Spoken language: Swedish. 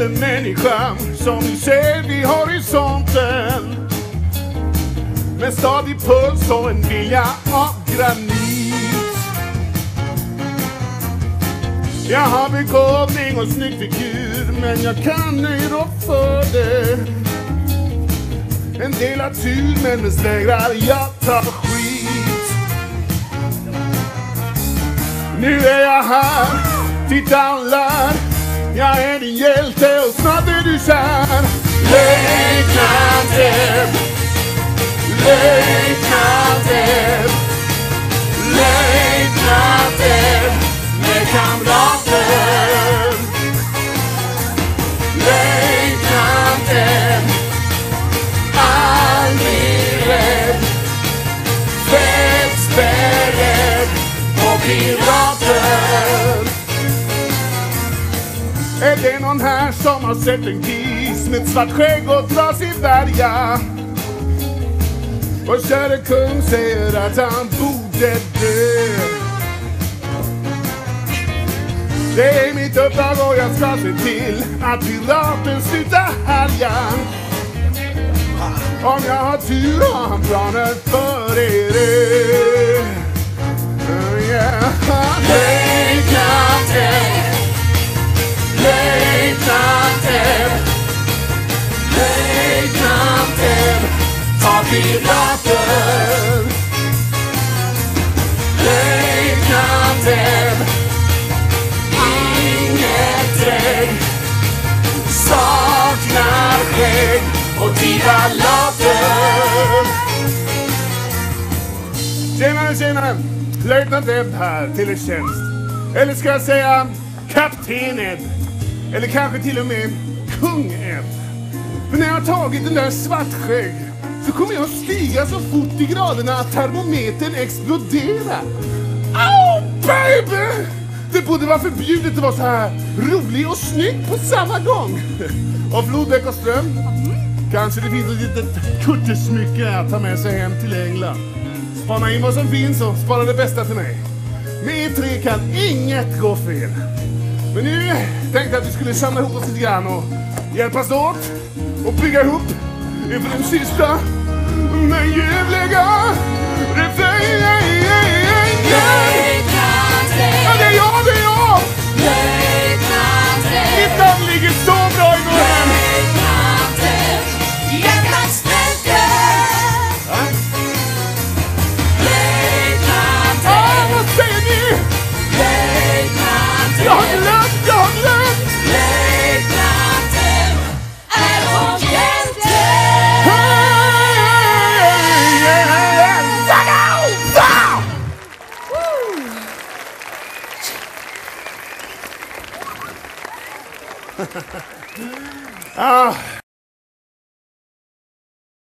eller människan som vi ser vid horisonten, med stadig puls och en vilja av granit. Jag har begåvning och snygg figur, men jag kan ej rå för det. En del har tur, men mest vägrar jag ta skit. Nu är jag här, titta och lär. Jag är din hjälte och snart är du kär. Löjtnanten, löjtnanten, löjtnanten med kamrater. Löjtnanten, aldrig rädd, spetsberedd på pirater. Är det någon här som har sett en gris med ett svart skägg och trasig värja? Och käre kung säger att han borde dö. Det är mitt uppdrag och jag ska se till att piraten slutar härja. Om jag har tur har han planer för er. Löjtnanten, löjtnanten, löjtnanten, ta pirater. Löjtnanten, inget trägg, saknar skägg och divalater. Tjenare, tjenare! Löjtnant Ed här till er tjänst. Eller ska jag säga kapten Ed? Eller kanske till och med kung Ed. För när jag har tagit den där svartskägg så kommer jag att stiga så fort i graderna att termometern exploderar. Oh baby! Det borde vara förbjudet att vara så här rolig och snygg på samma gång. Och Flodbäck och Ström, kanske det finns ett litet kuttesmycke att ta med sig hem till England. Spana in vad som finns och spara det bästa till mig. Med er tre kan inget gå fel. Men nu tänkte jag att vi skulle samla ihop oss lite grann och hjälpas åt och bygga ihop inför den sista men ljuvliga refrängen. Ja, det är jag, det är jag! Mitt namn ligger så bra i munnen. Vad säger ni? Jag har glömt, jag har glömt! Löjtnanten är vår hjälte! Ah.